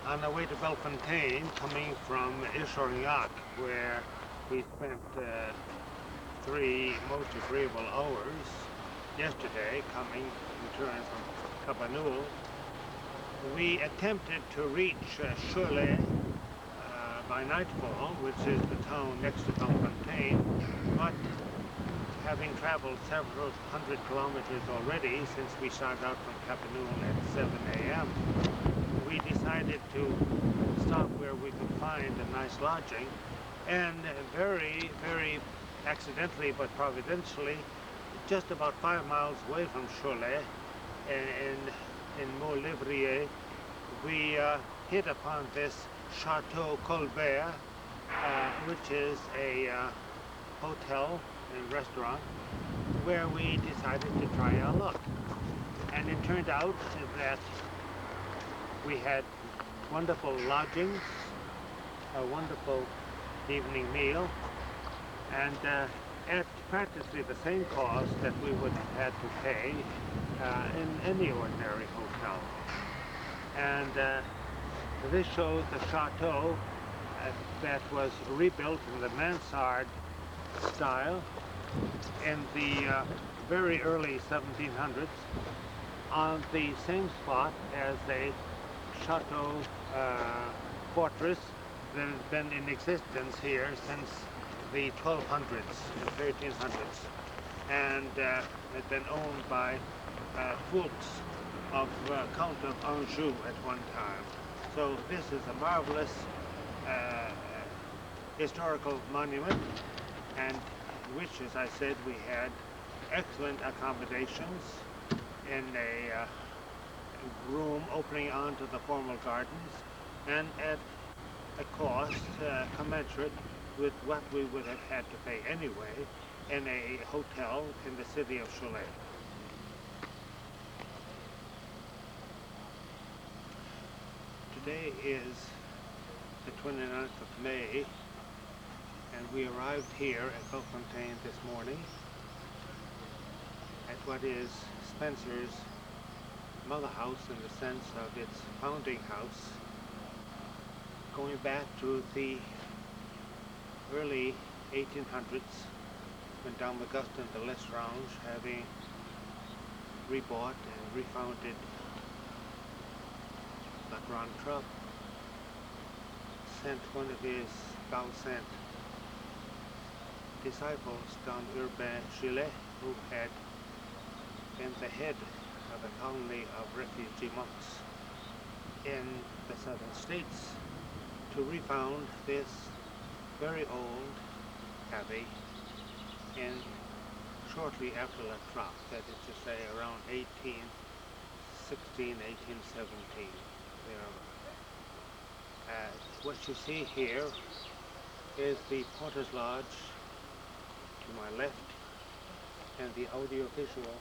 on our way to Bellefontaine, coming from Isorgnac, where we spent 3 most agreeable hours yesterday, coming in turn from Cabanul. We attempted to reach Sortais by nightfall, which is the town next to Bellefontaine, but having traveled several hundred kilometers already since we started out from Cabanul at 7 a.m., we decided to stop where we could find a nice lodging, and very, very accidentally but providentially, just about 5 miles away from Sortais, in Monasteries, we hit upon this Chateau Colbert, which is a hotel and restaurant where we decided to try our luck. And it turned out that we had wonderful lodgings, a wonderful evening meal, and at practically the same cost that we would have had to pay in any ordinary hotel. And this shows the chateau that was rebuilt in the mansard style in the very early 1700s on the same spot as a chateau fortress that has been in existence here since the 1200s and 1300s, and had been owned by Fulks of Count of Anjou at one time. So this is a marvelous historical monument, and which, as I said, we had excellent accommodations in a room opening onto the formal gardens, and at a cost commensurate with what we would have had to pay anyway in a hotel in the city of Sortais. Today is the 29th of May, and we arrived here at Bellefontaine this morning at what is Spencer's mother house in the sense of its founding house, going back to the early 1800s when Dom Augustin de Lestrange, having rebought and refounded La Grande Trappe, sent one of his Gaucent disciples, Don Urbain Gillet, who had been the head of a colony of refugee monks in the southern states, to refound this very old abbey in shortly after La Trappe, that is to say around 1816, 1817. What you see here is the Porter's Lodge to my left and the audiovisual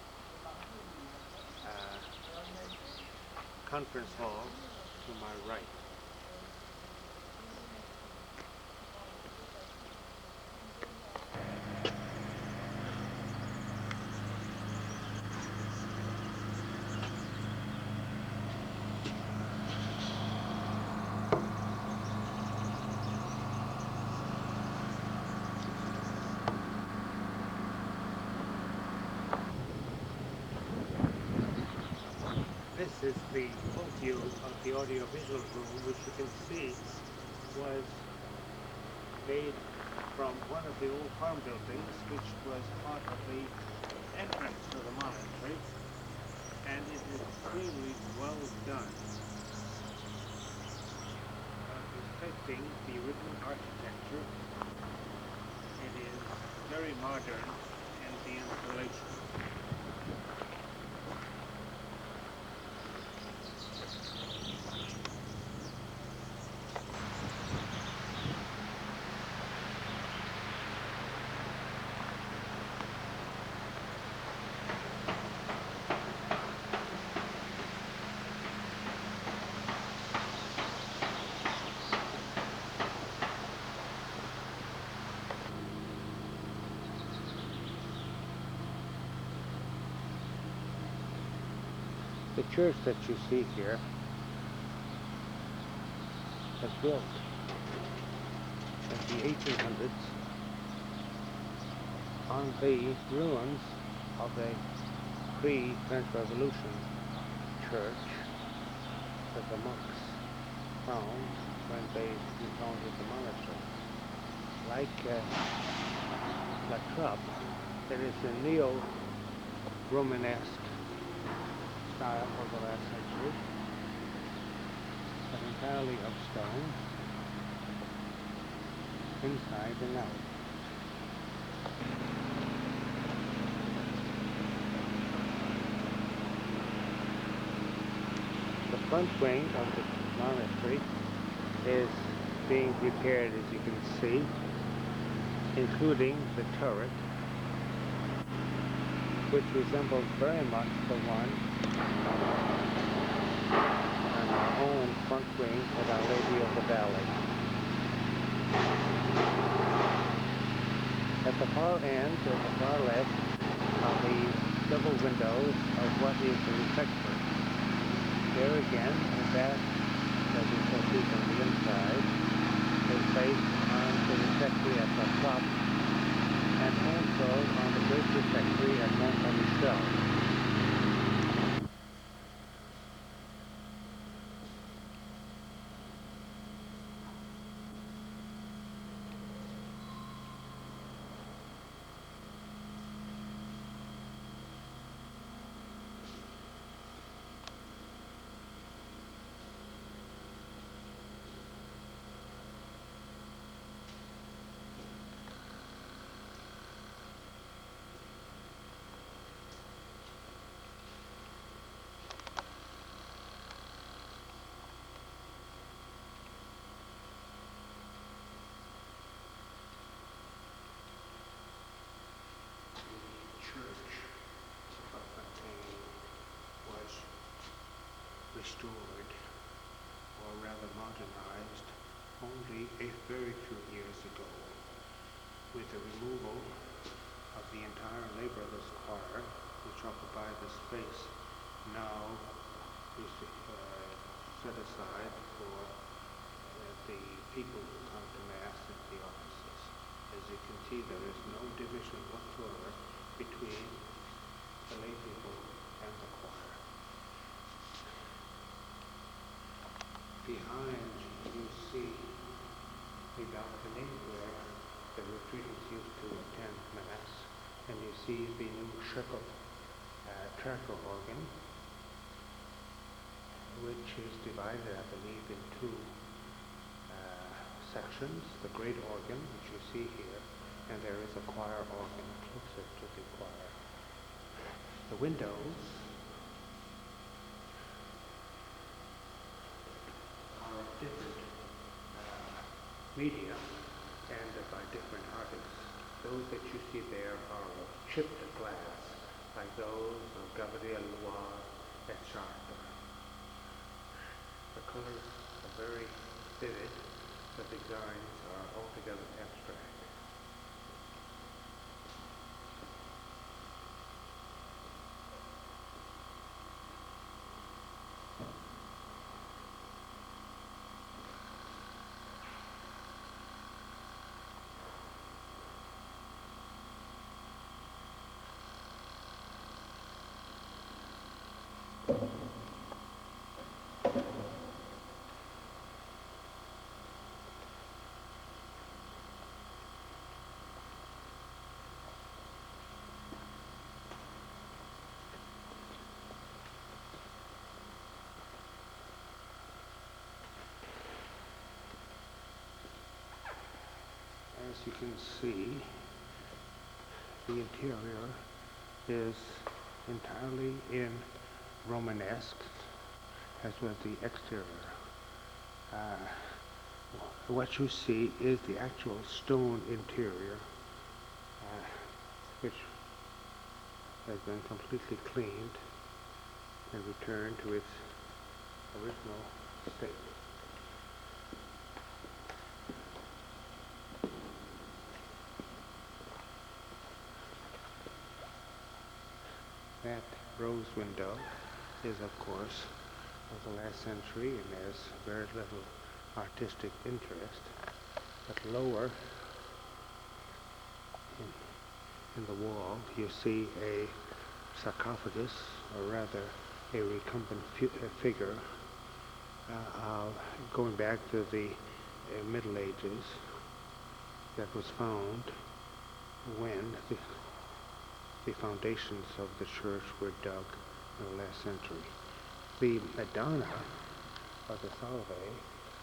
conference hall to my right. This is the full view of the audiovisual room, which you can see was made from one of the old farm buildings, which was part of the entrance to the monastery, and it is extremely well done, respecting the original architecture. It is very modern in the installation. The church that you see here was built in the 1800s on the ruins of a pre-French Revolution church that the monks found when they founded the monastery. Like La Trappe, it is a neo-Romanesque style of the last century, but entirely of stone, inside and out. The front wing of the monastery is being repaired, as you can see, including the turret, which resembles very much the one on our own front wing at Our Lady of the Valley. At the far end, at the far left, are the double windows of what is the refectory. There again, that, as you can see from the inside, is based on the refectory at the top, and also on the great refectory at Montpellier. Restored, or rather modernized, only a very few years ago, with the removal of the entire laborless choir, which occupied the space now is set aside for the people who come to Mass at the offices. As you can see, there is no division whatsoever between the lay people and the choir. Behind, you see a balcony where the retreatants used to attend Mass, and you see the new Shekel tracker organ, which is divided, I believe, in two sections. The great organ, which you see here, and there is a choir organ closer to the choir. The windows different media and by different artists. Those that you see there are of chipped glass, like those of Gabriel et Chartres. The colors are very vivid, the designs are altogether abstract. As you can see, the interior is entirely in Romanesque, as was the exterior. What you see is the actual stone interior, which has been completely cleaned and returned to its original state. That rose window is, of course, of the last century, and there's very little artistic interest. But lower in the wall you see a sarcophagus, or rather a recumbent figure going back to the Middle Ages, that was found when the foundations of the church were dug in the last century. The Madonna of the Salve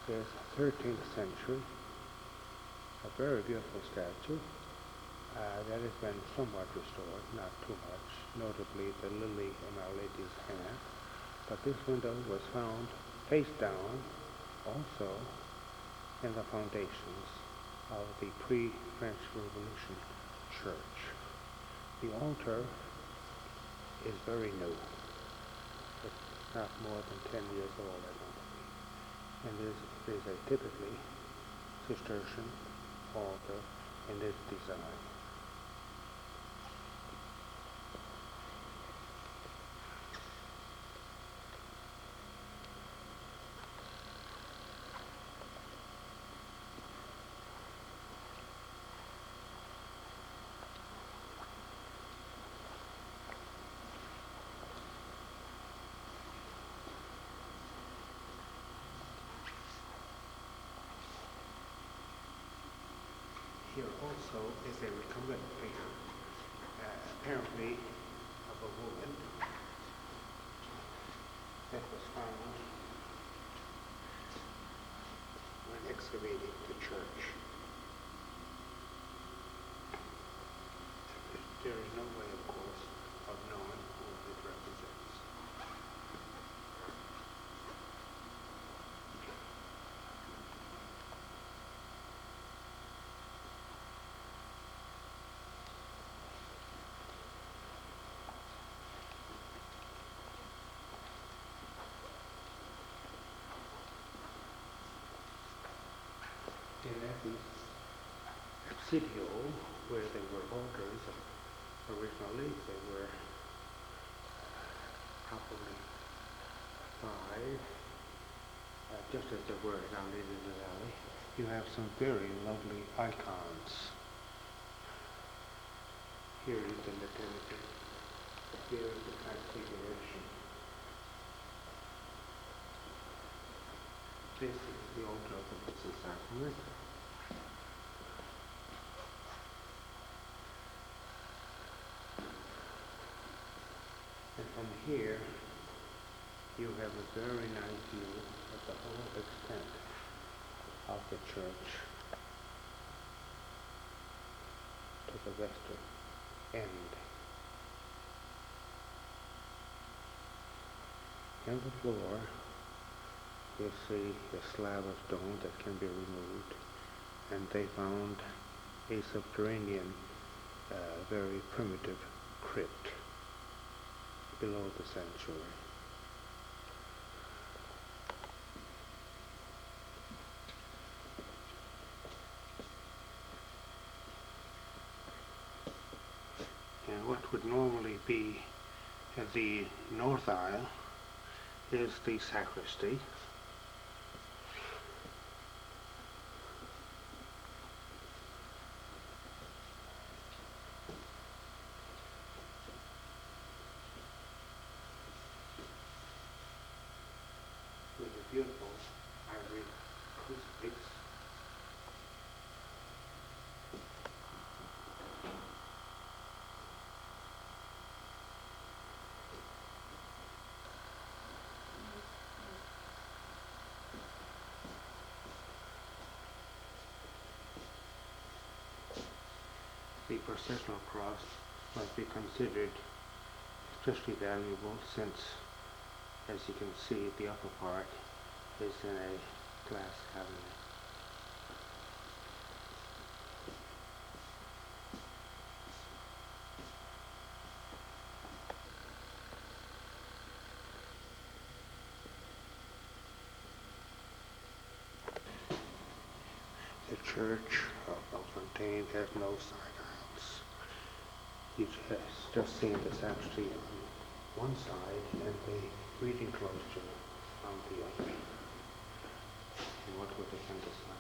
is 13th century, a very beautiful statue that has been somewhat restored, not too much, notably the lily in Our Lady's hand. But this window was found face down also in the foundations of the pre-French Revolution church. The altar is very new. It's not more than 10 years old, I don't believe. And it is a typically Cistercian altar in its design. Here also is a recumbent figure, apparently of a woman, that was found when excavating the church. There is no way, of course, of knowing who it represents. In the Absidio, where there were altars, originally there were probably 5, just as there were down in the valley. You have some very lovely icons. Here is the Nativity. Here is the Transfiguration. This is the altar of the Blessed Sacrament. And from here, you have a very nice view of the whole extent of the church to the western end. In the floor, you see a slab of stone that can be removed, and they found a subterranean, very primitive crypt below the sanctuary. And what would normally be the north aisle is the sacristy. With a beautiful ivory crucifix. The processional cross must be considered especially valuable since, as you can see, the upper part is in a glass cabinet. The church of Bellefontaine has no side aisles. You just see the sacristy on one side and the reading cloister on the other. And what would defend us like?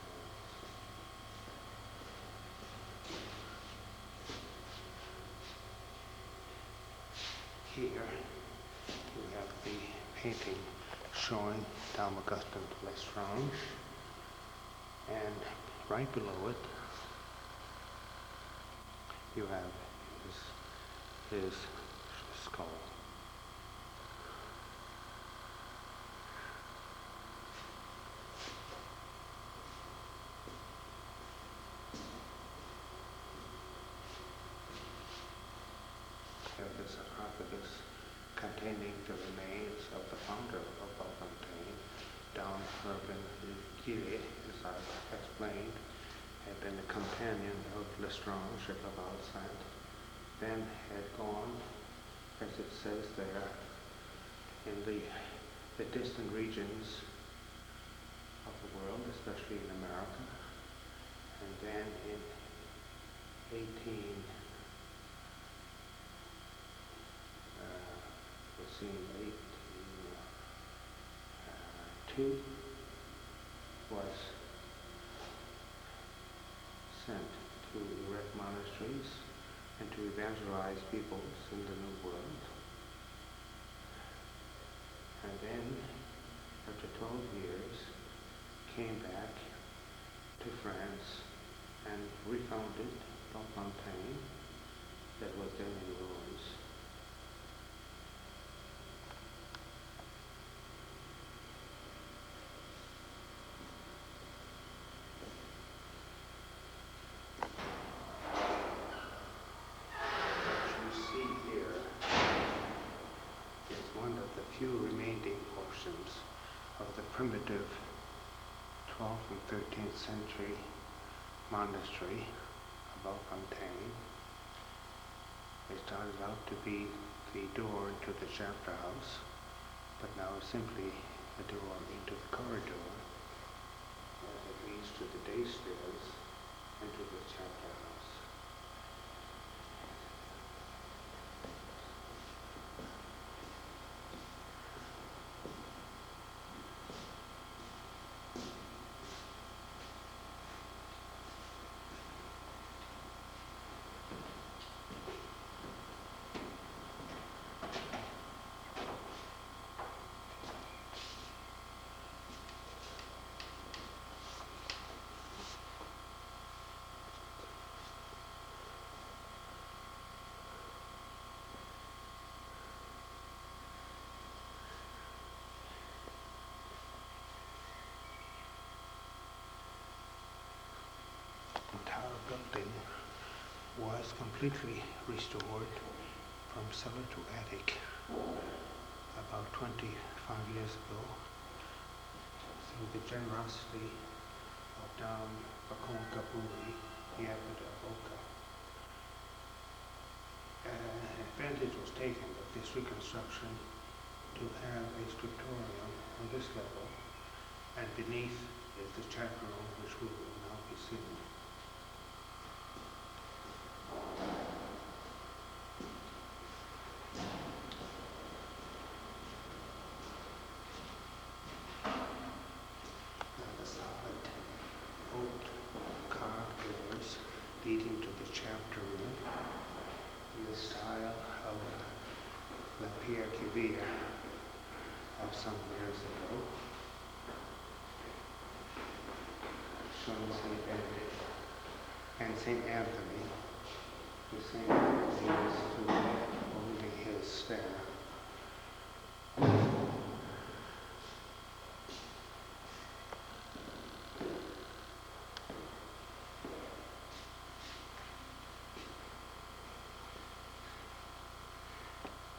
Here we have the painting showing Dame Augustine de Lestrange, and right below it you have his skull. Here is a sarcophagus containing the remains of the founder of Bellefontaine, Dame Urban Gillet, as I've explained, had been a companion of Lestrange at Laval-Saint, then had gone, as it says there, in the distant regions of the world, especially in America, and then in 1882 was sent to erect monasteries and to evangelize peoples in the New World. And then, after 12 years, came back to France and refounded Bellefontaine that was then in ruins. Few remaining portions of the primitive 12th and 13th century monastery of Bellefontaine. It started out to be the door into the chapter house, but now is simply a door into the corridor as it leads to the day stairs into the chapter house. Entire building was completely restored from cellar to attic about 25 years ago through the generosity of Dame Gabriel, the Abbot of Bourget. Advantage was taken of this reconstruction to have a scriptorium on this level, and beneath is the chapter room which we will now be seeing. Leading to the chapter room in the style of the Pierre Cuvier of some years ago, showing St. Benedict and St. Anthony. The St. Anthony is to the left holding his staff.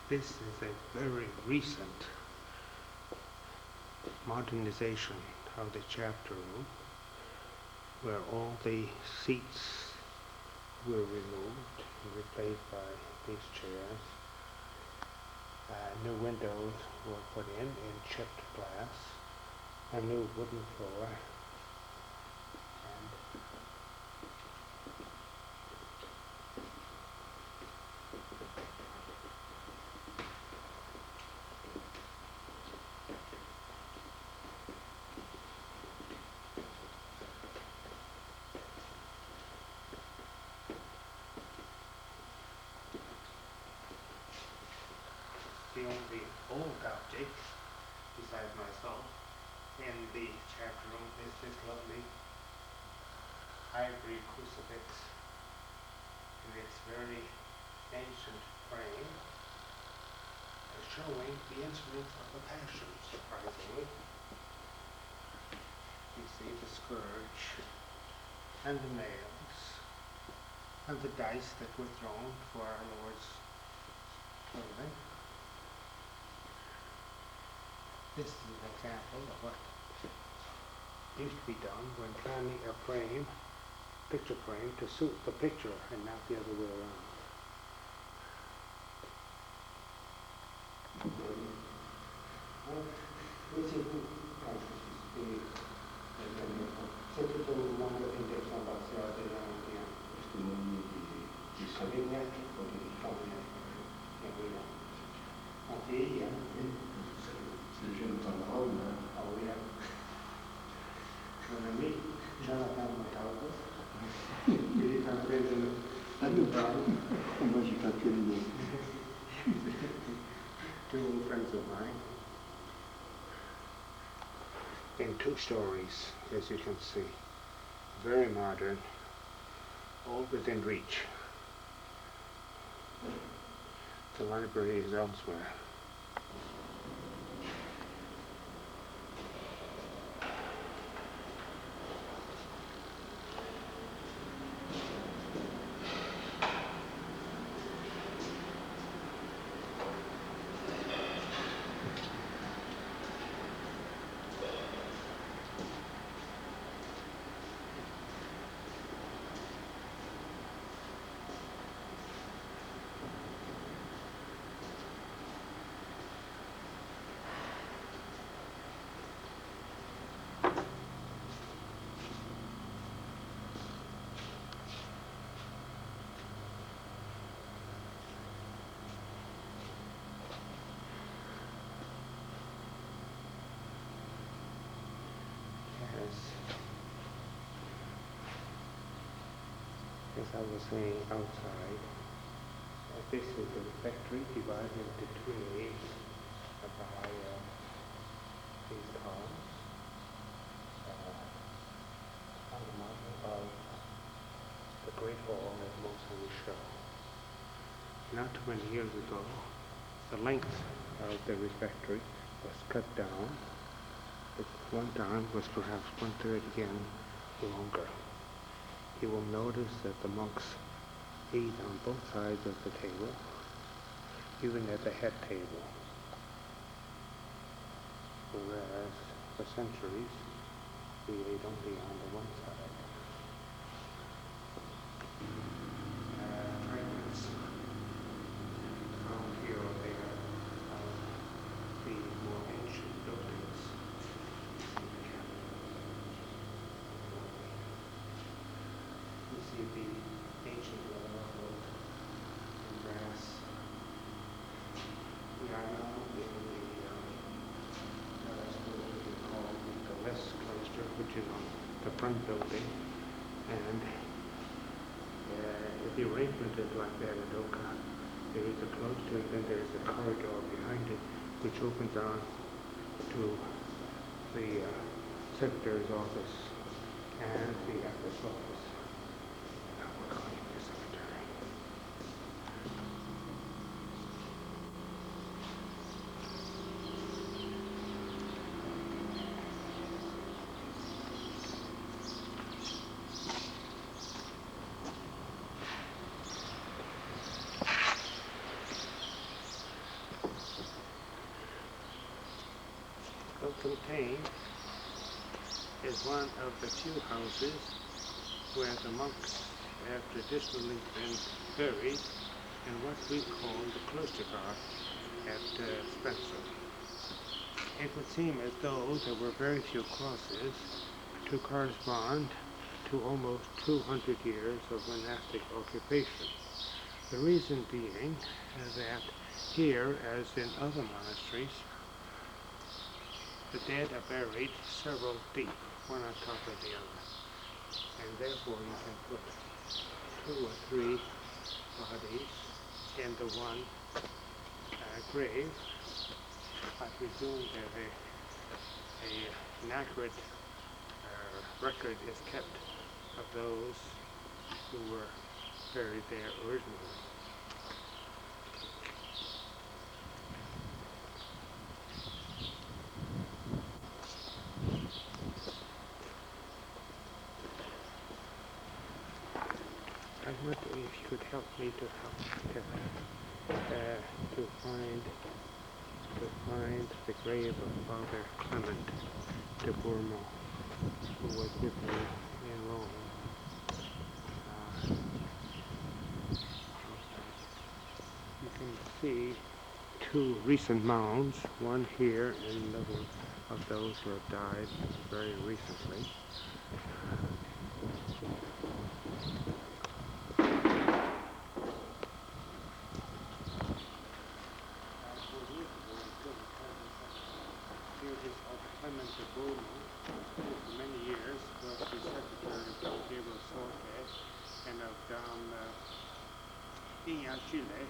This is a very recent modernization of the chapter room, where all the seats were removed and replaced by these chairs. New windows were put in chipped glass, a new wooden floor, and the only old object besides myself in the chapter room is this lovely ivory crucifix in its very ancient frame, showing the instruments of the Passion, surprisingly. You see the scourge and the nails and the dice that were thrown for our Lord's clothing. This is an example of what used to be done when planning a frame, picture frame, to suit the picture and not the other way around. Two old friends of mine. In 2 stories, as you can see. Very modern, all within reach. The library is elsewhere. As I was saying outside, this is the factory divided into 2 areas by these columns on the mountain above the Great Hall at Mont Saint-Michel. Not too many years ago, the length of the refectory was cut down. At one time was perhaps 1/3 again longer. You will notice that the monks eat on both sides of the table, even at the head table. Whereas for centuries, we ate only on the one side. Fragments found here or there of the more ancient buildings in the capital. You see the ancient level in brass. We are now in the called the West Cloister, which is on the front building, and the arrangement is like that at Oka. There is a cloister, and then there is a corridor behind it, which opens on to the secretary's office and the abbot's office. Now we're calling the secretary. Bellefontaine is one of the few houses where the monks have traditionally been buried in what we call the cloister garth at Spencer. It would seem as though there were very few crosses to correspond to almost 200 years of monastic occupation. The reason being that here, as in other monasteries, the dead are buried several deep, one on top of the other. And therefore you can put 2 or 3 bodies in the one grave. I presume that an accurate record is kept of those who were buried there originally. I wonder if you could help me to find the grave of Father Clement de Bourmont, who was with me in Rome. You can see two recent mounds, one here and another of those who have died very recently. Clement de Bourmont, who for many years was the secretary of Gabriel Sortais and of Chile,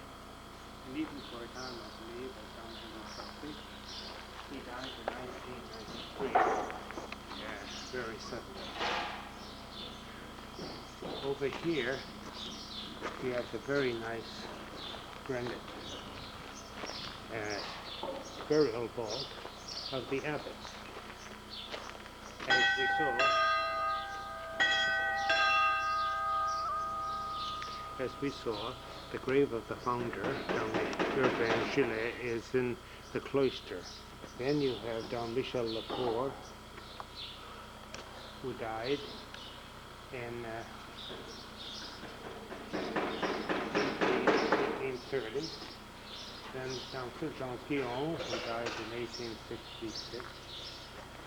and even for a time, I believe, as Don Gabriel. He died in 1993, very suddenly. Over here, we have the very nice granite burial vault of the abbots. As we saw, the grave of the founder, Don Gabriel in Chile, is in the cloister. Then you have Don Michel Lacour, who died in 1830. Then Don Fulgence Guillaume, who died in 1866.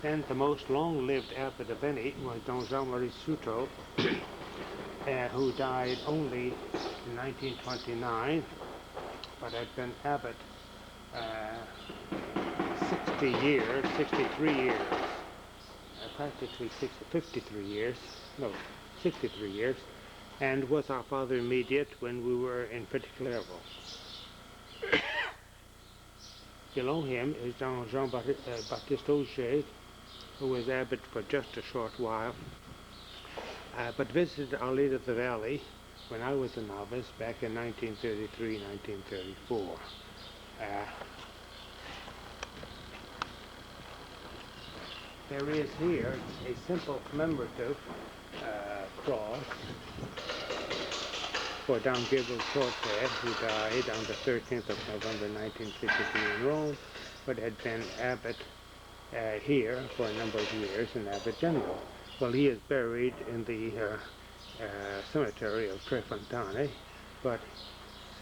Then the most long-lived abbot of any was Don Jean-Marie Souto, who died only in 1929, but had been abbot 63 years, practically 53 years, no, 63 years, and was our father immediate when we were in Petit Clairvaux. Below him is Don Jean-Baptiste Auger, who was abbot for just a short while, but visited Our Lady of the Valley when I was a novice back in 1933, 1934. There is here a simple commemorative cross for Don Gabriel Sortais, who died on the 13th of November 1963 in Rome, but had been abbot here for a number of years, and abbot general. Well, he is buried in the cemetery of Trefontaine, but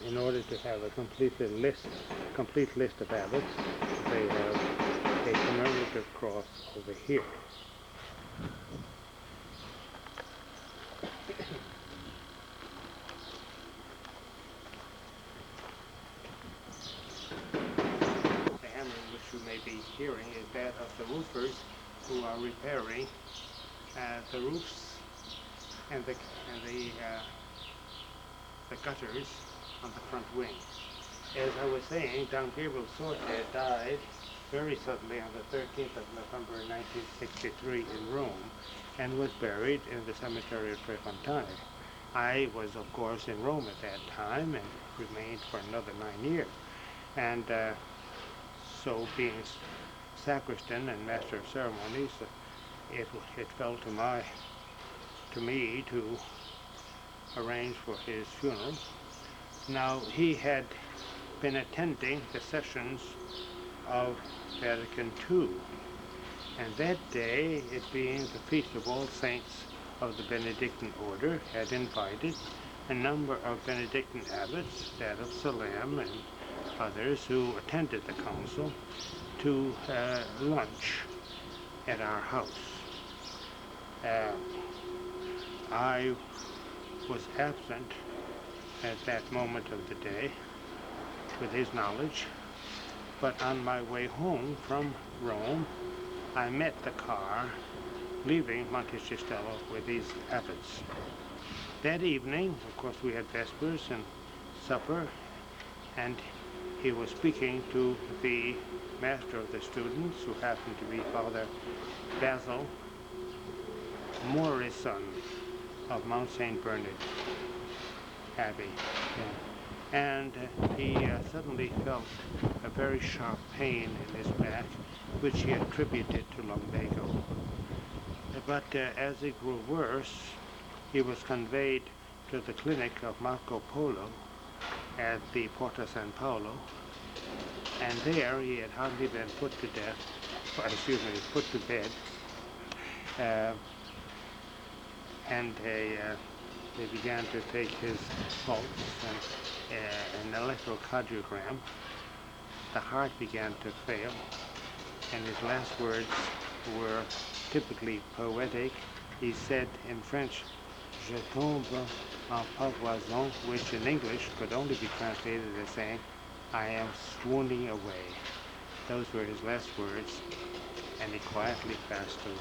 in order to have a complete list of abbots, they have a commemorative cross over here. The hammering which you may be hearing is that of the roofers who are repairing the roofs and the gutters on the front wing. As I was saying, Don Gabriel Sortais died very suddenly on the 13th of November 1963 in Rome, and was buried in the cemetery of Trefontaine. I was, of course, in Rome at that time and remained for another 9 years. And so being sacristan and master of ceremonies, it fell to me to arrange for his funeral. Now, he had been attending the sessions of Vatican II, and that day, it being the Feast of All Saints of the Benedictine Order, had invited a number of Benedictine abbots, that of Salem and others who attended the council, to lunch at our house. I was absent at that moment of the day with his knowledge, but on my way home from Rome, I met the car leaving Monte Cistello with these abbots. That evening, of course, we had vespers and supper, and he was speaking to the master of the students, who happened to be Father Basil Morrison of Mount St. Bernard Abbey. Yeah. And he suddenly felt a very sharp pain in his back, which he attributed to lumbago. But as it grew worse, he was conveyed to the clinic of Marco Polo at the Porta San Paolo, and there he had hardly been put to bed, and they began to take his pulse and an electrocardiogram. The heart began to fail, and his last words were typically poetic. He said in French, "Je tombe en pavoison," which in English could only be translated as saying, "I am swooning away." Those were his last words, and he quietly passed away.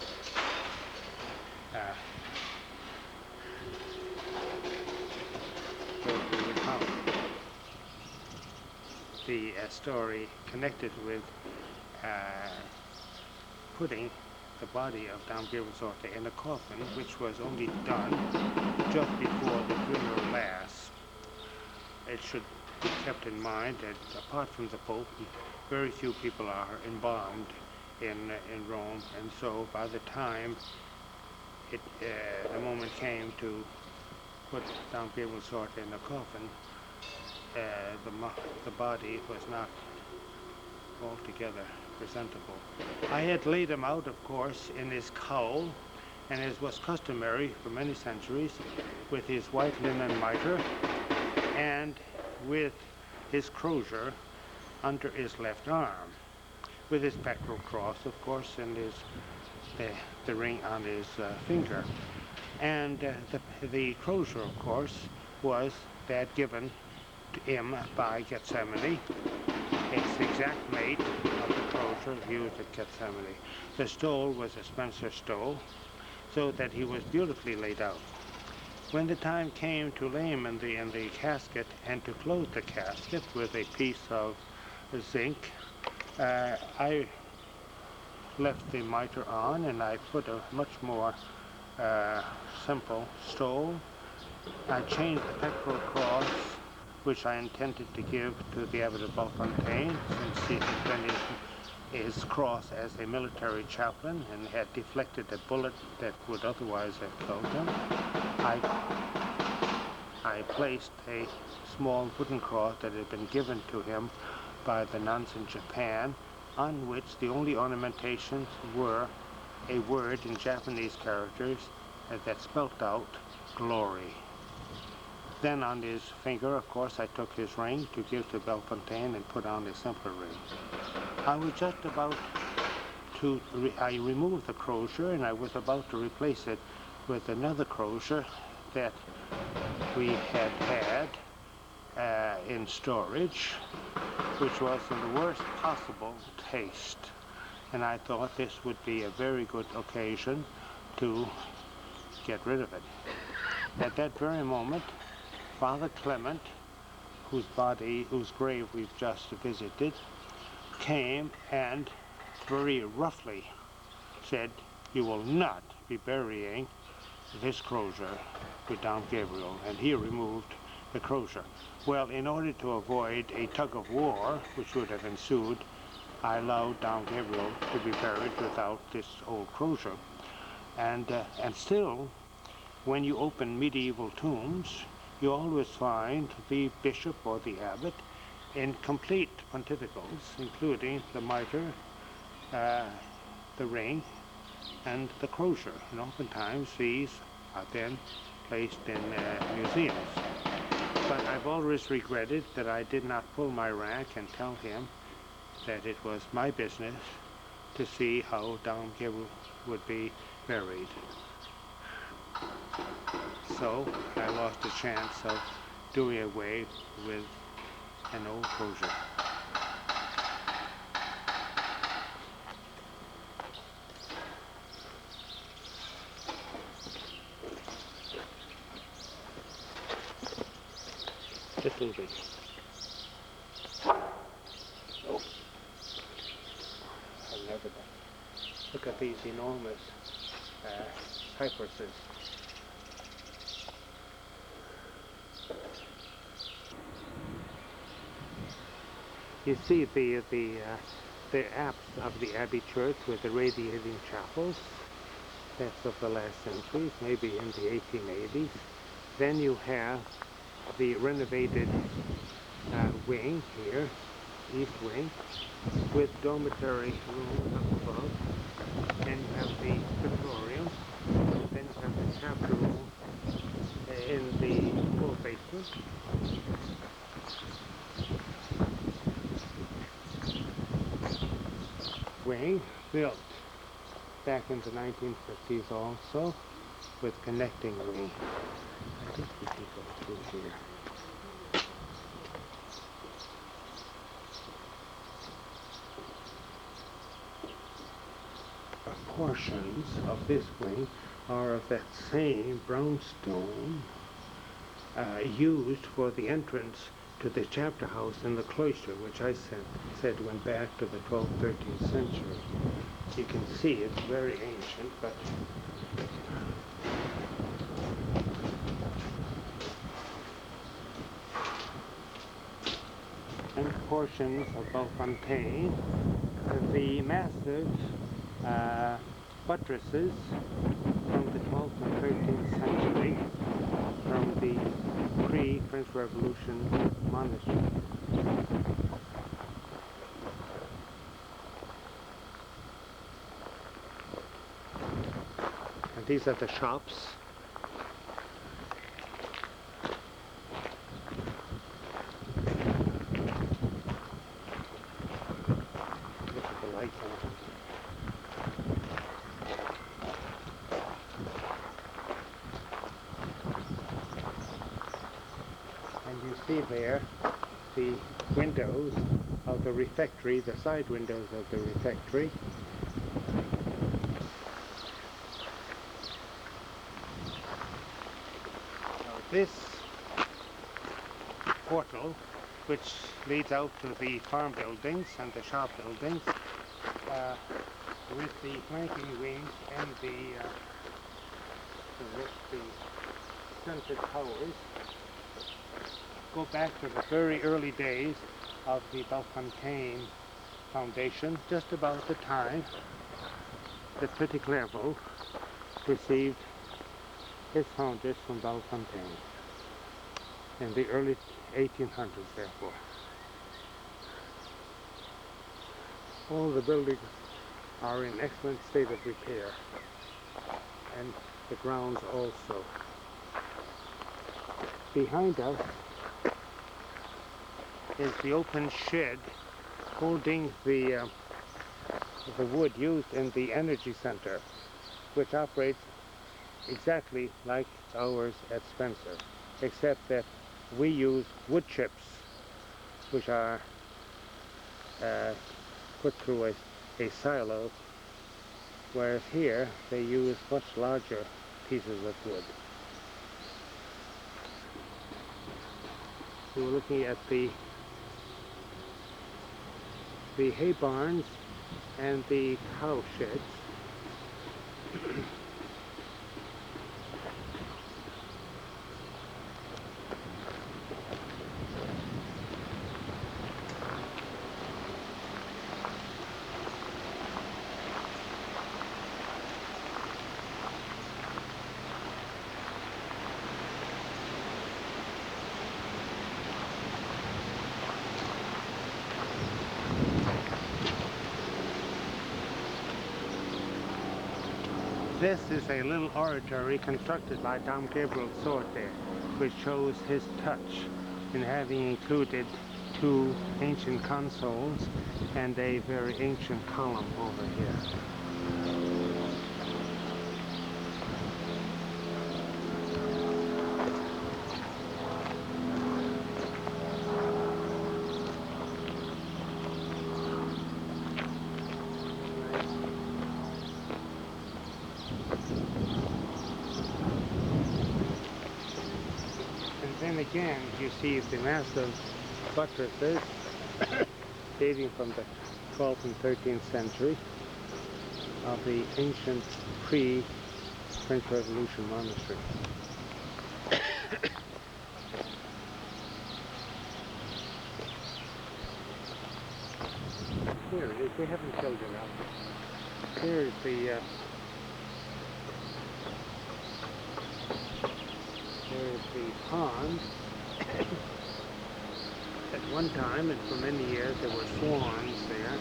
So we recount the story connected with putting the body of Dom Gabriel Sortais in a coffin, which was only done just before the funeral mass. It should be kept in mind that apart from the Pope, very few people are embalmed in Rome, and so by the time the moment came to put Dom Gabriel Sortais in a coffin, the body was not altogether presentable. I had laid him out, of course, in his cowl, and as was customary for many centuries, with his white linen mitre and with his crozier under his left arm, with his pectoral cross, of course, and the ring on his finger. And the crozier, of course, was that given to him by Gethsemane. It's the exact mate of the crozier used at Gethsemane. The stole was a Spencer stole, so that he was beautifully laid out. When the time came to lay him in the casket and to close the casket with a piece of zinc, I left the mitre on, and I put a much more simple stole. I changed the pectoral cross, which I intended to give to the Abbot of Bellefontaine, since he had been his cross as a military chaplain and had deflected a bullet that would otherwise have killed him. I placed a small wooden cross that had been given to him by the nuns in Japan, on which the only ornamentations were a word in Japanese characters that spelt out glory. Then on his finger, of course, I took his ring to give to Bellefontaine and put on a simpler ring. I was just about to, I removed the crozier, and I was about to replace it with another crozier that we had in storage, which was in the worst possible taste. And I thought this would be a very good occasion to get rid of it. At that very moment, Father Clement, whose grave we've just visited, came and very roughly said, "You will not be burying this crozier with Dom Gabriel," and he removed the crozier. Well, in order to avoid a tug of war, which would have ensued, I allowed Dom Gabriel to be buried without this old crozier. And still, when you open medieval tombs, you always find the bishop or the abbot in complete pontificals, including the mitre, the ring, and the crozier. And oftentimes these are then placed in museums. But I've always regretted that I did not pull my rank and tell him that it was my business to see how Dom Gabriel would be buried. So I lost a chance of doing away with an old crozier. Just a little bit. evident. Look at these enormous cypresses. You see the apse of the Abbey Church with the radiating chapels. That's of the last centuries, maybe in the 1880s. Then you have the renovated wing here, east wing, with dormitory rooms up above. Then you have the scriptorium. Then you have the chapter room in the full basement. Wing built back in the 1950s also, with connecting wing. I think we can go through here. Portions of this wing are of that same brownstone used for the entrance to the chapter house in the cloister, which I said went back to the 12th, 13th century. You can see it's very ancient, but and portions of Bellefontaine, the massive buttresses from the 12th and 13th century, from the pre-French Revolution monastery. And these are the shops. Look at the lights on them. And you see there the windows of the refectory, the side windows of the refectory. This portal, which leads out to the farm buildings and the shop buildings, with the flanking wings and the scented towers, go back to the very early days of the Bellefontaine foundation, just about the time that Petit Clairvaux received his founders from Bellefontaine in the early 1800s, therefore. All the buildings are in excellent state of repair, and the grounds also. Behind us is the open shed holding the wood used in the energy center, which operates exactly like ours at Spencer, except that we use wood chips, which are put through a silo, whereas here they use much larger pieces of wood. So we're looking at the hay barns and the cow sheds. This is a little oratory constructed by Dom Gabriel Sortais, which shows his touch in having included two ancient consoles and a very ancient column over here. And again, you see the massive buttresses dating from the 12th and 13th century, of the ancient pre-French Revolution monastery. Here it is. We haven't filled it up. Here's the pond. At one time, and for many years, there were swans there.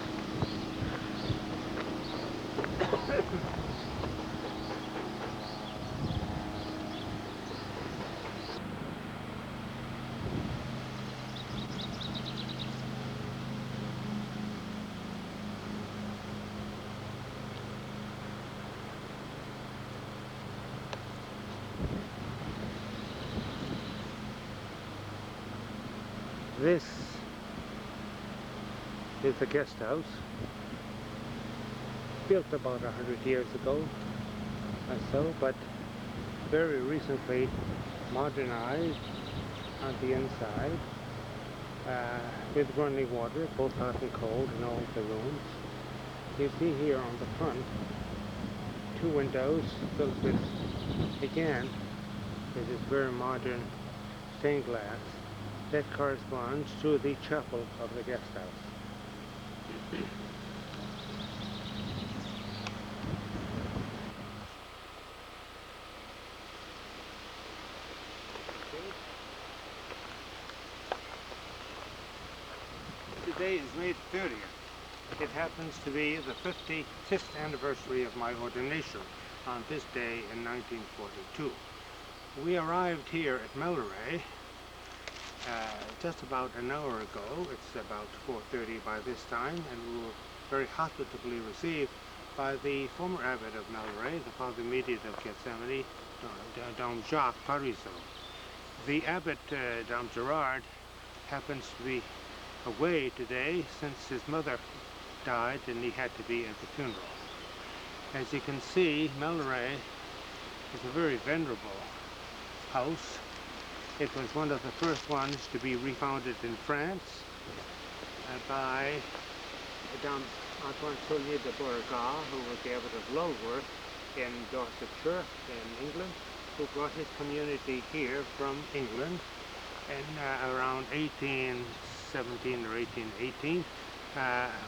This is the guest house, built about 100 years ago or so, but very recently modernized on the inside with running water, both hot and cold, in all the rooms. You see here on the front 2 windows filled with, again, with this very modern stained glass that corresponds to the chapel of the guest house. Today is May 30th. It happens to be the 55th anniversary of my ordination on this day in 1942. We arrived here at Melleray just about an hour ago. It's about 4:30 by this time, and we were very hospitably received by the former Abbot of Melleray, the Father Immediate of Gethsemane, Dom Jacques Parizeau. The Abbot, Dom Gerard, happens to be away today since his mother died and he had to be at the funeral. As you can see, Melleray is a very venerable house. It was one of the first ones to be refounded in France by Dom Antoine Soulier de Bourget, who was the Abbot of Lulworth in Dorsetshire in England, who brought his community here from England in around 1817 or 1818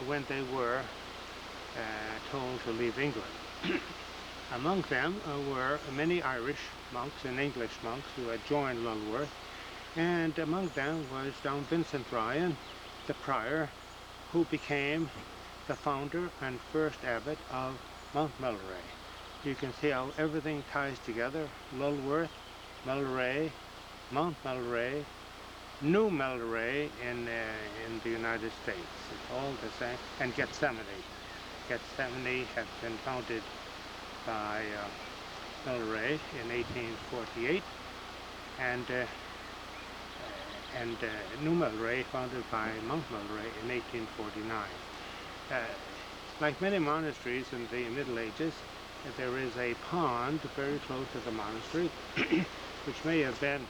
when they were told to leave England. Among them were many Irish monks and English monks who had joined Lulworth, and among them was Dom Vincent Ryan, the prior, who became the founder and first abbot of Mount Melleray. You can see how everything ties together: Lulworth, Melleray, Mount Melleray, New Melleray in the United States. It's all the same. And Gethsemane. Gethsemane had been founded by Melleray in 1848, and New Melleray founded by Mount Melleray in 1849. Like many monasteries in the Middle Ages, there is a pond very close to the monastery, which may have been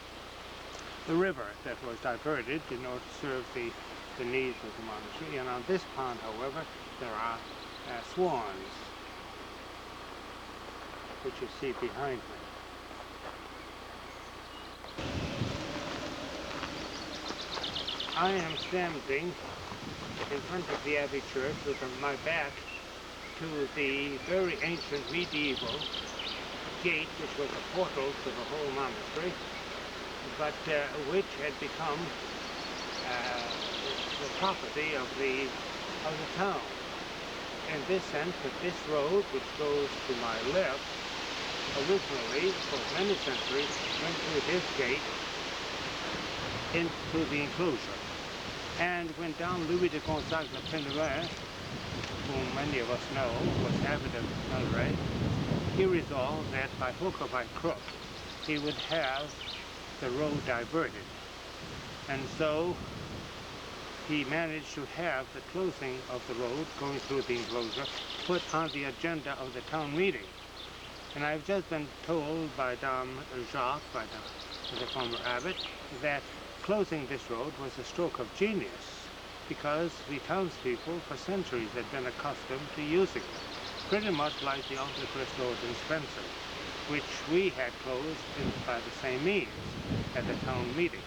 the river that was diverted in order to serve the needs of the monastery. And on this pond, however, there are swans, which you see behind me. I am standing in front of the Abbey Church with my back to the very ancient medieval gate, which was a portal to the whole monastery, but which had become the property of the town. In this sense, that this road, which goes to my left, originally, for many centuries, went through this gate into the enclosure. And when Dom Louis de Gonzague le Penouet, whom many of us know, was Abbot of Melleray, he resolved that by hook or by crook, he would have the road diverted. And so he managed to have the closing of the road going through the enclosure put on the agenda of the town meeting. And I've just been told by Dom Jacques, by the former abbot, that closing this road was a stroke of genius, because the townspeople for centuries had been accustomed to using it. pretty much like the Altar restored in Spencer, which we had closed by the same means at the town meeting.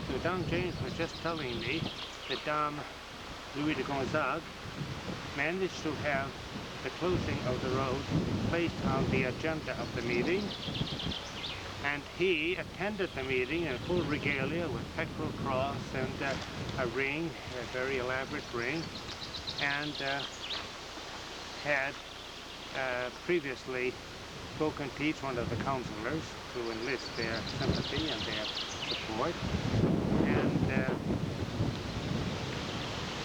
So Dom James was just telling me that Dom Louis de Gonzague managed to have the closing of the road placed on the agenda of the meeting, and he attended the meeting in full regalia with pectoral cross and a ring, a very elaborate ring, and had previously spoken to each one of the councillors to enlist their sympathy and their support. And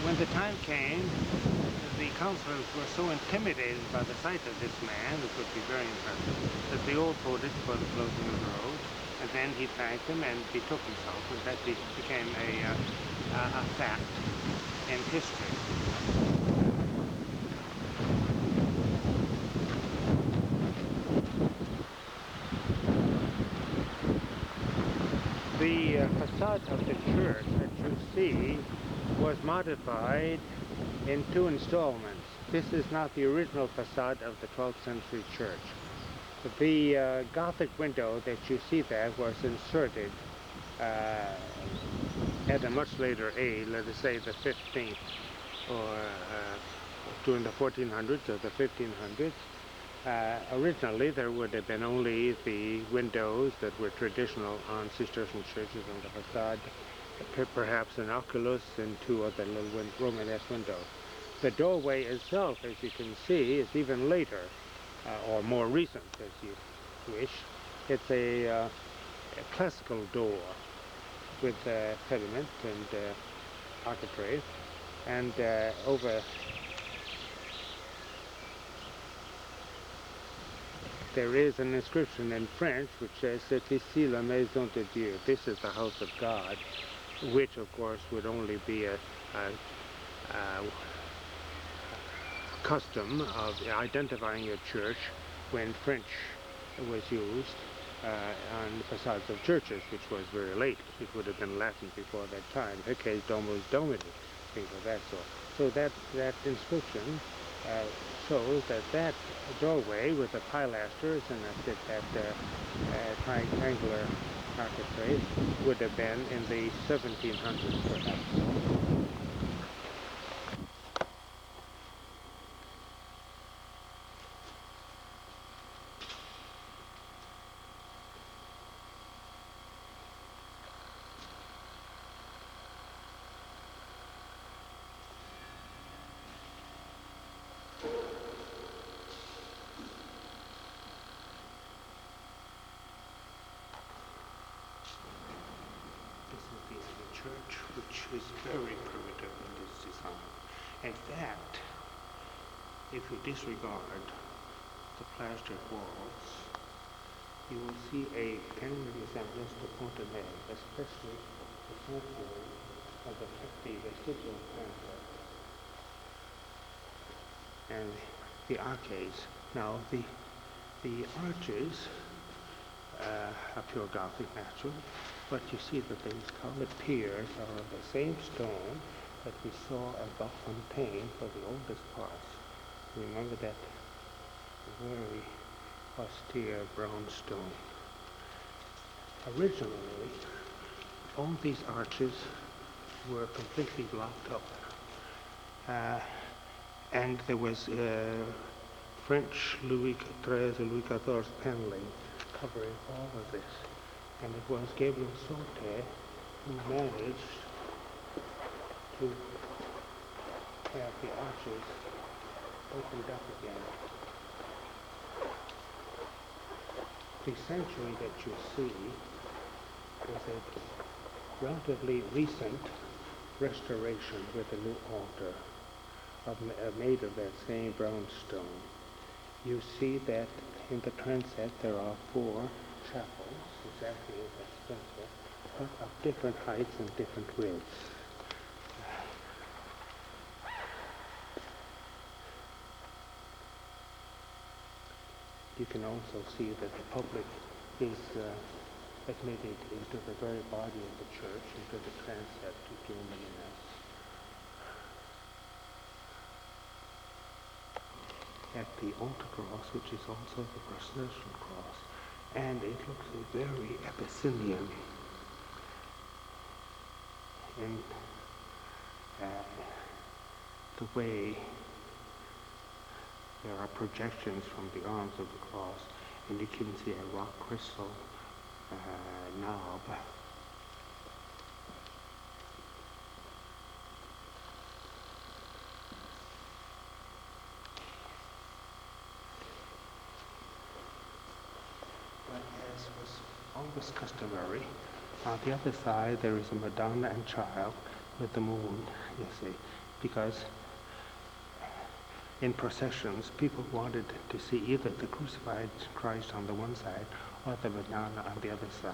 when the time came, the councillors were so intimidated by the sight of this man, which would be very impressive, that they all voted for the closing of the road. And then he thanked them and betook himself, and that became a fact in history. The facade of the church that you see was modified in 2 installments. This is not the original facade of the 12th century church. The Gothic window that you see there was inserted at a much later age, let us say the 15th or during the 1400s or the 1500s. Originally there would have been only the windows that were traditional on Cistercian churches on the facade, perhaps an oculus and 2 other little Romanesque windows. The doorway itself, as you can see, is even later, or more recent, as you wish. It's a classical door with pediment and architrave, and over there is an inscription in French which says, "C'est ici la maison de Dieu." This is the house of God, which of course would only be a custom of identifying a church when French was used on the facades of churches, which was very late. It would have been Latin before that time. Hic domus Domini, things of that sort. So that inscription shows that doorway with the pilasters and that triangular architrave would have been in the 1700s perhaps. Church, which is very primitive in its design. In fact, if you disregard the plastered walls, you will see a kind of resemblance to Fontenay, especially the sanctuary of the vestigial transept and the arcades. Now, the arches are pure Gothic, naturally, but you see that these coloured piers are of the same stone that we saw at Bellefontaine for the oldest parts. Remember that very austere brown stone. Originally, all these arches were completely blocked up, and there was French Louis XIII and Louis XIV paneling covering all of this. And it was Gabriel Sortais who managed to have the arches opened up again. The sanctuary that you see is a relatively recent restoration with a new altar made of that same brown stone. You see that in the transept there are 4 chapels, exactly as at Spencer, but of different heights and different widths. You can also see that the public is admitted into the very body of the church, into the transept to do many mass. at the altar cross, which is also the processional cross, and it looks very Abyssinian in the way there are projections from the arms of the cross, and you can see a rock crystal knob. But as was always customary, on the other side there is a Madonna and Child with the moon, you see, because in processions people wanted to see either the crucified Christ on the one side or the Madonna on the other side.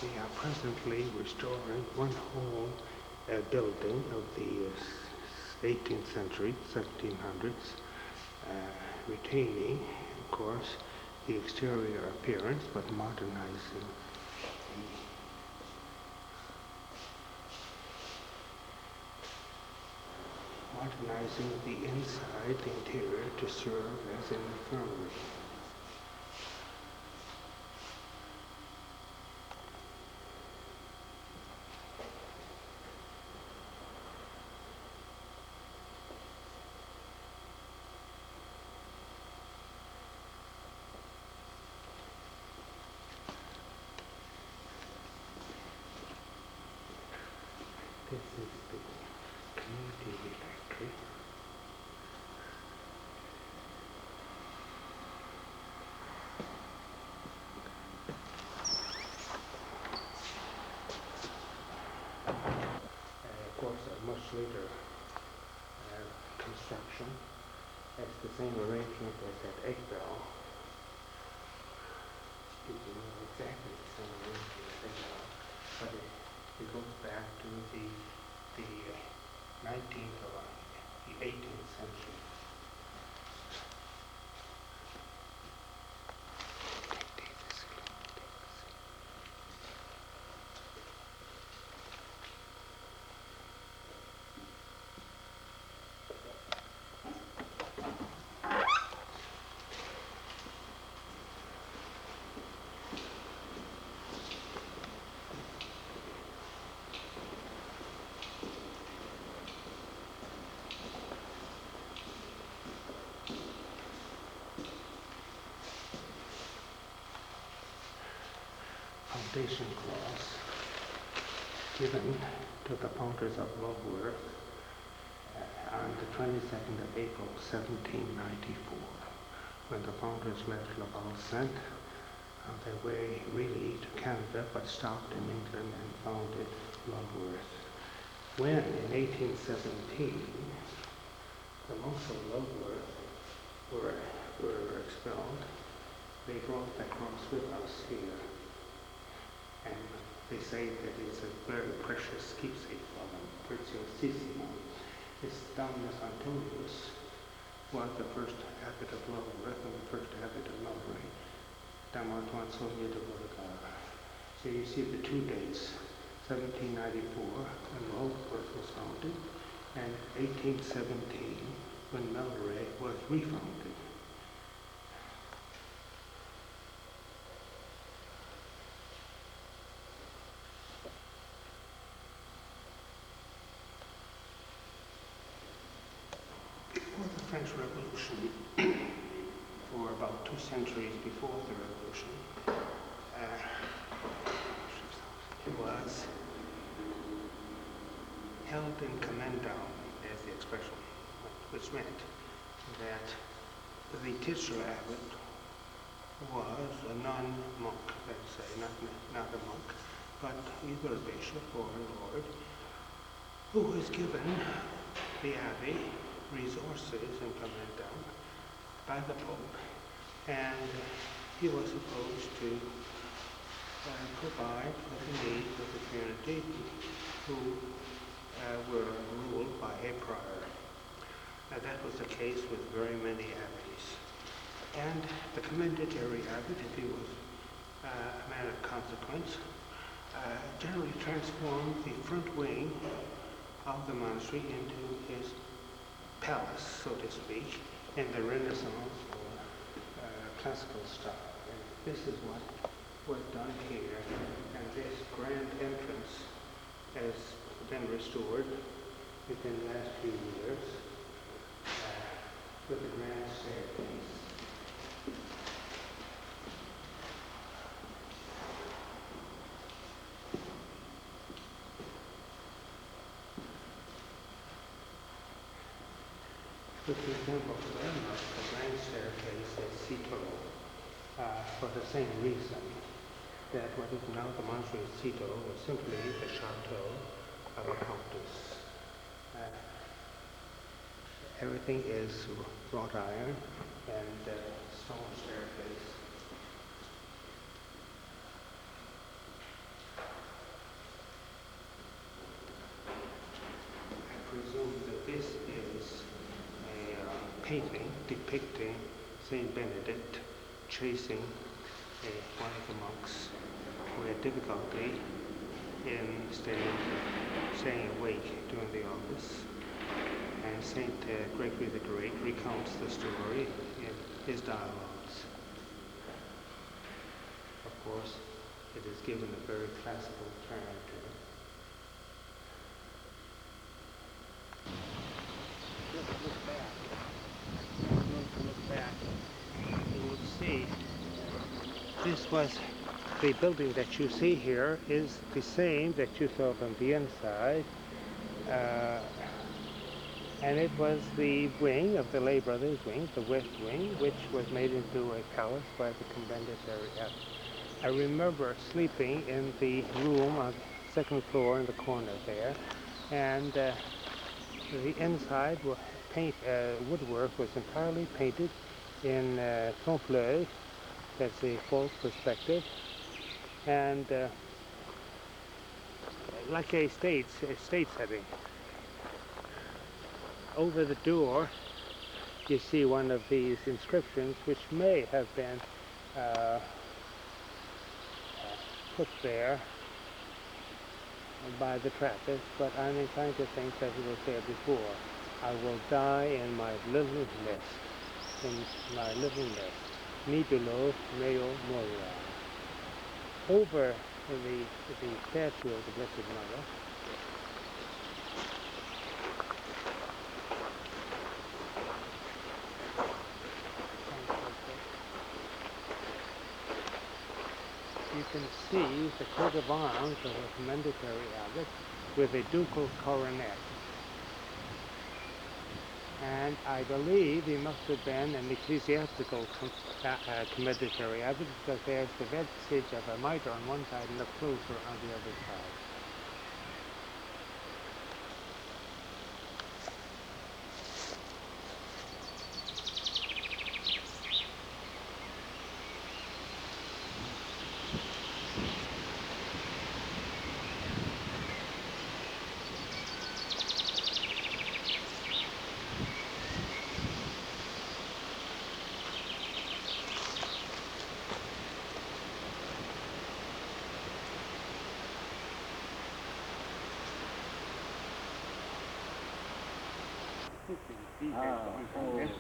They are presently restoring one whole building of the 18th century, 1700s, retaining, of course, the exterior appearance, but modernizing the inside, the interior, to serve as an infirmary. This is the community electric. Of course, a much later construction. It's the same arrangement as at Abbey. You know exactly the same arrangement as Abbey, but it goes back to the 19th or the 18th century. Foundation cross given to the founders of Lulworth on the 22nd of April 1794, when the founders left Laval-Saint on their way really to Canada, but stopped in England and founded Lulworth. When in 1817 the monks of Lulworth were expelled, they brought the cross with us here. And they say that it's a very precious keepsake for them, preciosissimo. It's Dominus Antonius was the first abbot of Lulworth and the first abbot of Melleray, Dom Antoine Saunier de Beauregard. So you see the two dates, 1794 when Lulworth was founded, and 1817 when Melleray was refounded. French Revolution, for about 2 centuries before the Revolution, it was held in commendam, as the expression, which meant that the titular abbot was a non-monk, let's say, not a monk, but either a bishop or a lord, who was given the abbey resources in commendam by the Pope, and he was supposed to provide for the needs of the community who were ruled by a prior. That was the case with very many abbeys. And the commendatory abbot, if he was a man of consequence, generally transformed the front wing of the monastery into his palace, so to speak, in the Renaissance or classical style. And this is what was done here. And this grand entrance has been restored within the last few years with a grand staircase. Which resembles very much the grand staircase at Citeaux, for the same reason that what is now the monastery of Citeaux was simply the chateau of a countess. Everything is wrought iron and stone staircase. I presume that this is a painting depicting Saint Benedict chasing one of the monks who had difficulty in staying awake during the office. And Saint Gregory the Great recounts the story in his dialogues. Of course, it is given a very classical turn to it. Look back, you will see this was the building that you see here is the same that you saw from the inside. And it was the wing of the lay brothers' wing, the west wing, which was made into a palace by the commendatory abbot. I remember sleeping in the room on the second floor in the corner there, and the inside woodwork was entirely painted in trompe-l'œil, that's a false perspective, and like a stage setting. Over the door, you see one of these inscriptions, which may have been put there by the Trappist, but I'm inclined to think that it was there before. I will die in my little nest, Nidulo meo moria. Over the statue of the Blessed Mother, you can see the coat of arms of a commendatory abbot with a ducal coronet. And I believe he must have been an ecclesiastical commendatory abbot, because there's the vestige of a mitre on one side and a cloister on the other side.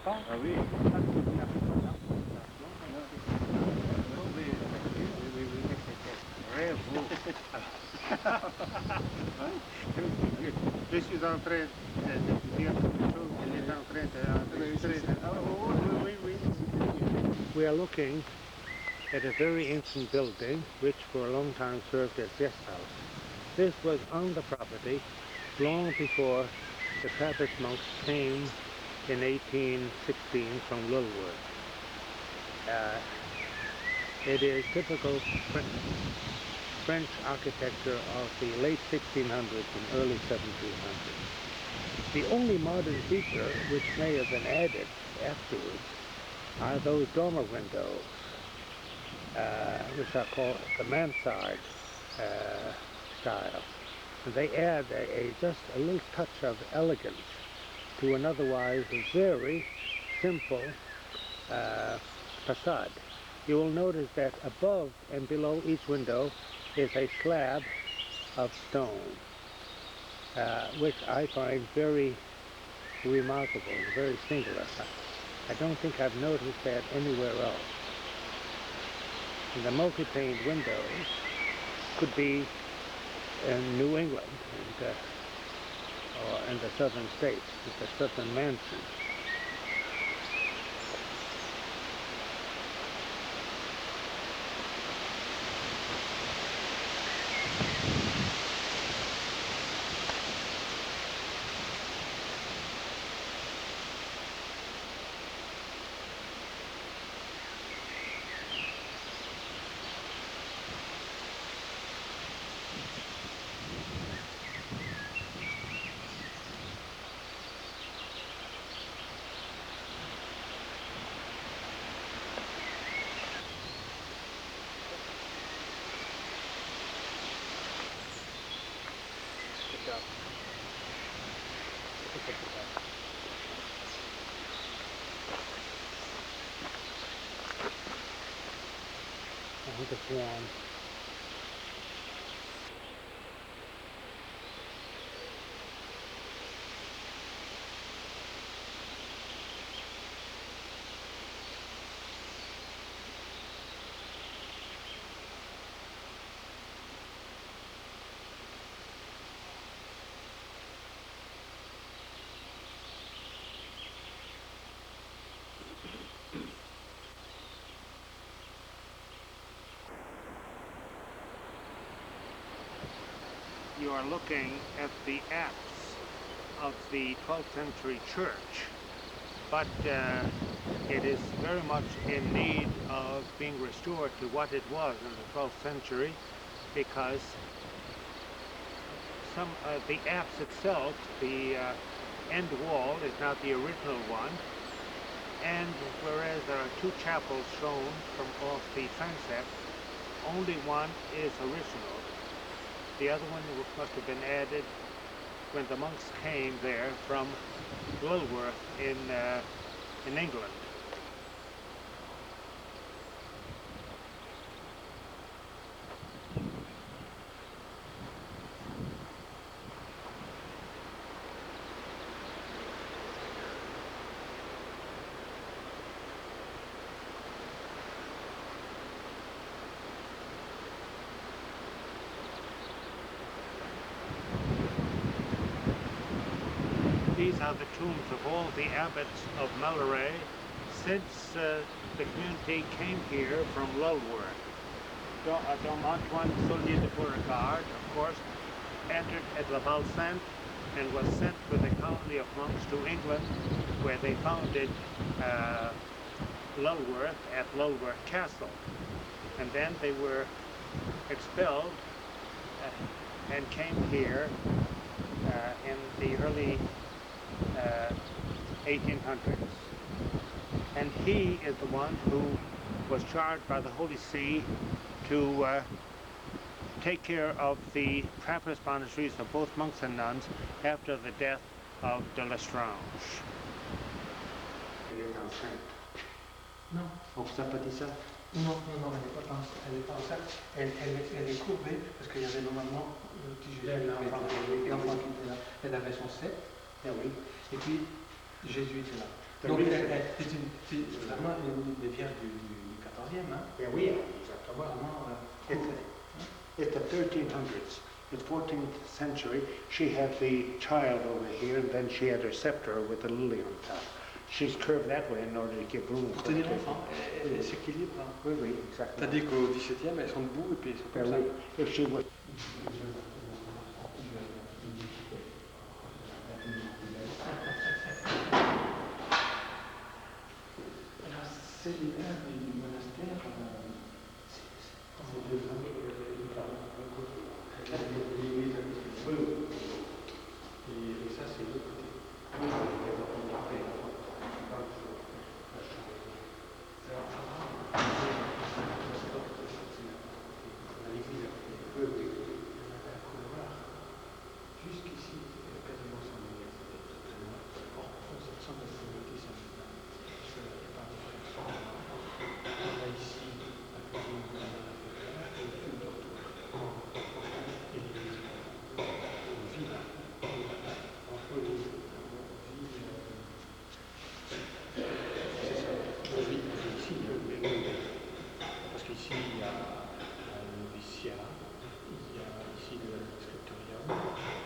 Ah oui. vous. Je suis en train de dire quelque chose, il est en train de... Oui, oui. We are looking at a very ancient building which for a long time served as guest house. This was on the property long before the Trappist monks came in 1816 from Lulworth. It is typical French architecture of the late 1600s and early 1700s. The only modern feature which may have been added afterwards are those dormer windows, which are called the mansard style. And they add just a little touch of elegance to an otherwise very simple facade. You will notice that above and below each window is a slab of stone, which I find very remarkable, very singular. I don't think I've noticed that anywhere else. And the multi-paned windows could be in New England or in the southern states, the southern mansions. I think it's warm. You are looking at the apse of the 12th century church, but it is very much in need of being restored to what it was in the 12th century, because the apse itself, the end wall, is not the original one, and whereas there are two chapels shown from off the transept, only one is original. The other one must have been added when the monks came there from Lulworth in England. These are the tombs of all the abbots of Melleray since the community came here from Lulworth. Dom Antoine Soulier de Beauregard, of course, entered at La Balsante and was sent with a colony of monks to England, where they founded Lulworth at Lulworth Castle. And then they were expelled and came here in the early 1800s. And he is the one who was charged by the Holy See to take care of the Trappist monasteries of both monks and nuns after the death of de Lestrange. Elle est enceinte. Non. On vous a pas dit ça? Non, elle n'est pas enceinte. Elle est courbée parce qu'il y avait normalement l'enfant qui était là. Elle avait son sept. Ah oui. Et puis Jésus était là. Donc c'est vraiment une vierge du 14e. Hein? Eh oui, exactement. Vraiment courbée. It's the 1300s. In the 14th century, she had the child over here, and then she had her scepter with the lily on top. She's curved that way in order to give room. Pour tenir l'enfant, elle s'équilibre. Oui, oui, exactement. Tandis qu'au XVIIe, elles sont debout et puis elles sont comme ça. Oui. If she was... C'est l'image du monastère. Et ça, c'est l'autre côté. Jusqu'ici, quasiment sans lumière. Or, cette chambre de sécurité, ça me va. Je ne l'ai pas fait. On va ici, la cuisine de la et le fil de retour. Et on vit là. On vit. C'est ça. On vit ici. Parce qu'ici, il y a le noviciat, il y a ici le scriptorium,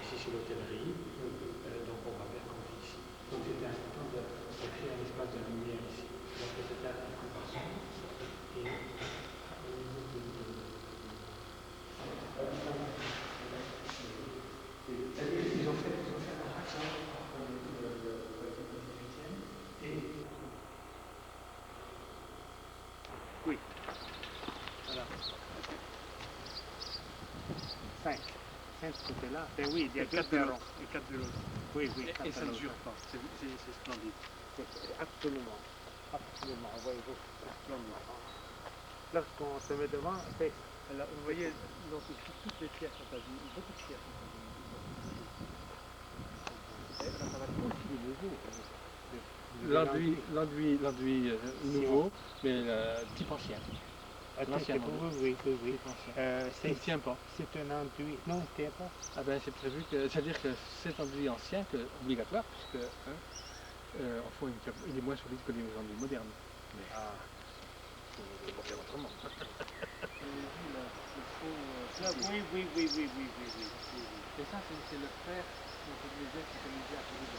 ici c'est l'hôtellerie, donc on va faire qu'on vit ici. Donc c'était important de créer un espace de lumière ici. Donc c'était un peu par son. Et au niveau de... Ils ont fait un accent entre le 18e et... Oui. Voilà. 5. 5 ce côté-là. Ben oui, il y a 4 perrons. Et 4 de l'autre. Oui, oui. Et ça ne dure pas. C'est splendide. Absolument. Absolument. Voyez-vous, c'est splendide. Lorsqu'on se met devant, c'est... Alors, vous voyez, donc ici, toutes les pierres sont agiles, beaucoup de pierres sont agiles. Ça va être aussi nouveau. L'enduit nouveau, mais le type ancien. L'ancien Oui. Il ne tient pas. C'est un enduit. Non, il ne tient pas. Ah ben c'est prévu que, c'est-à-dire que cet enduit ancien, que, obligatoire, puisque en fond, il est moins solide que les enduits modernes. Mais c'est pas faire autrement. Oui. Et ça, c'est le fer qu'on utilisait, qui était mis à celui de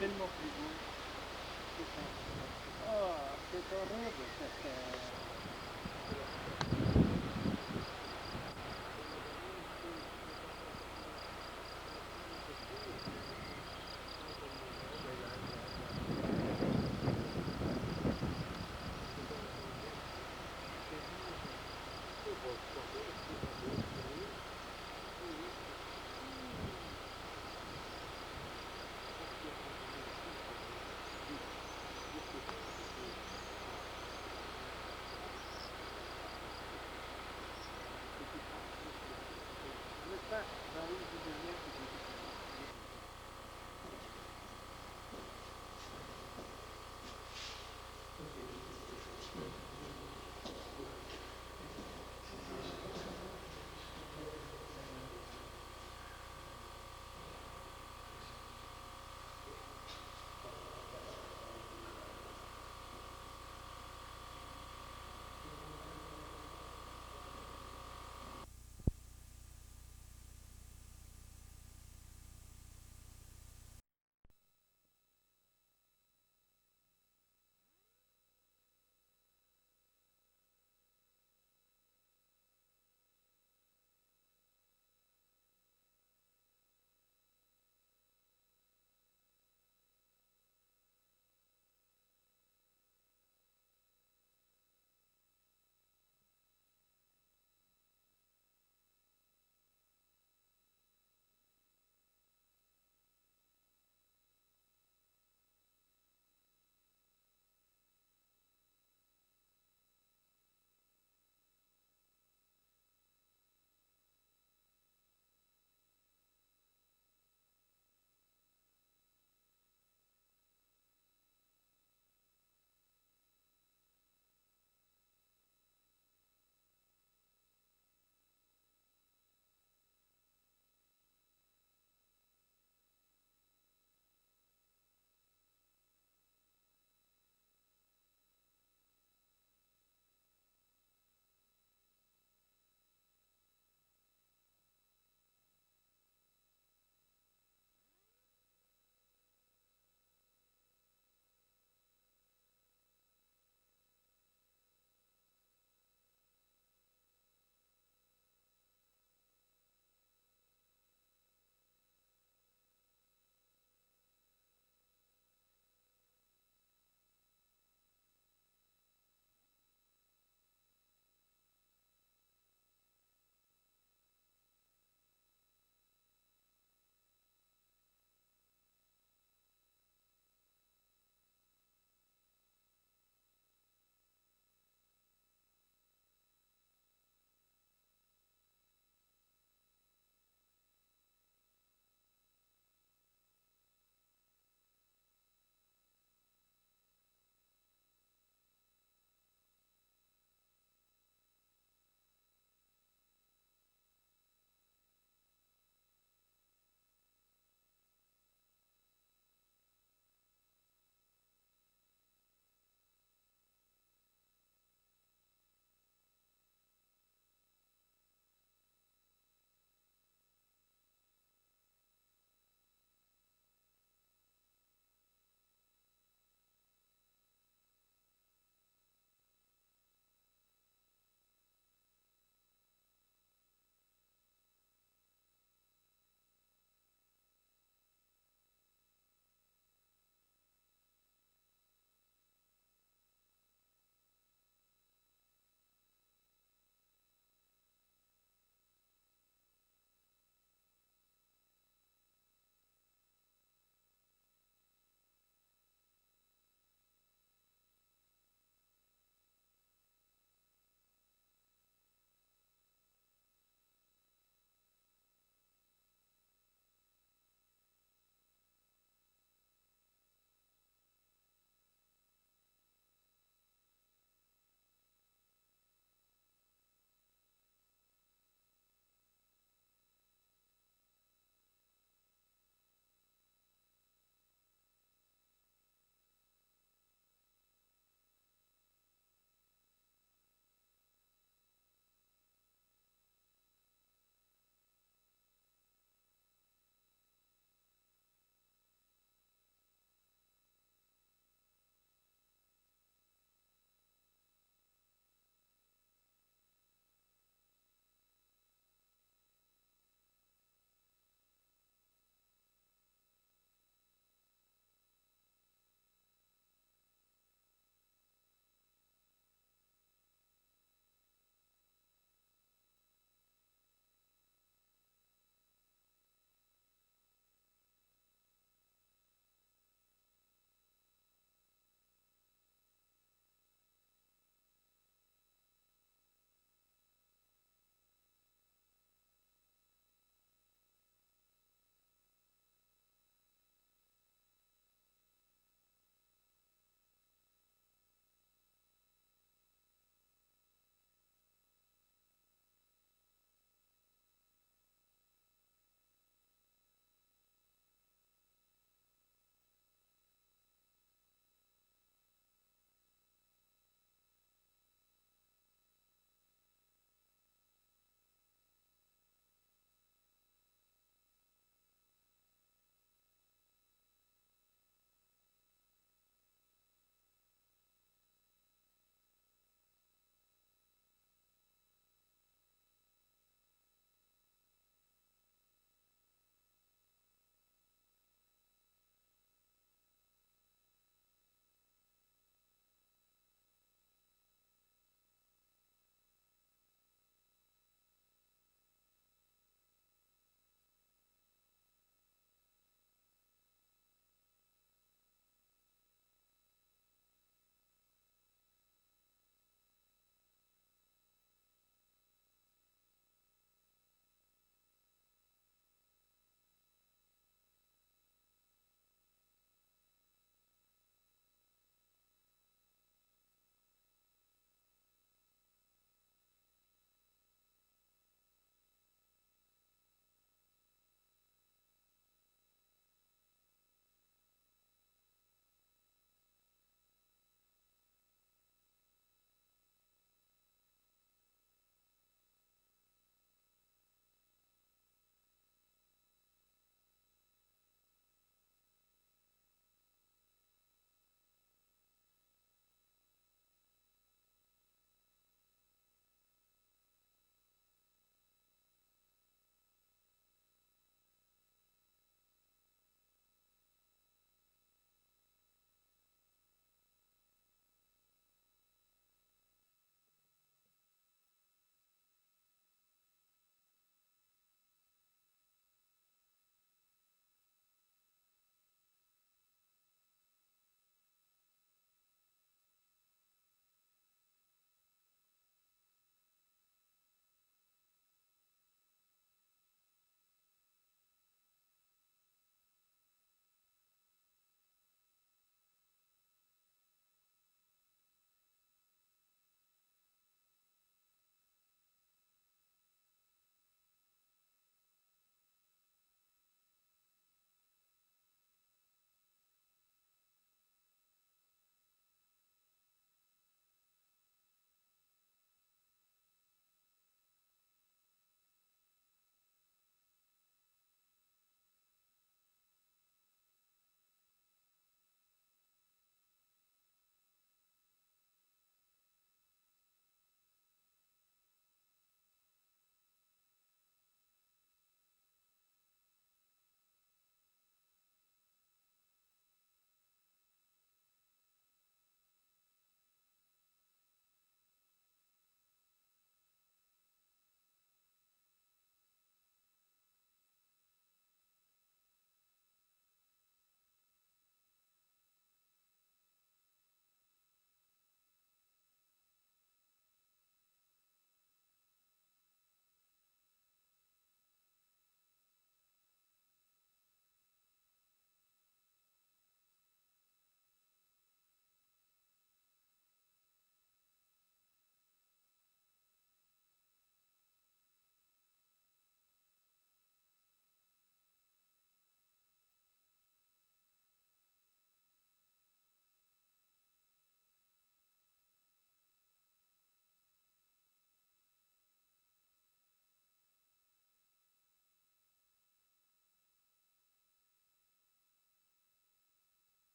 tellement plus beau. Oh, c'est horrible.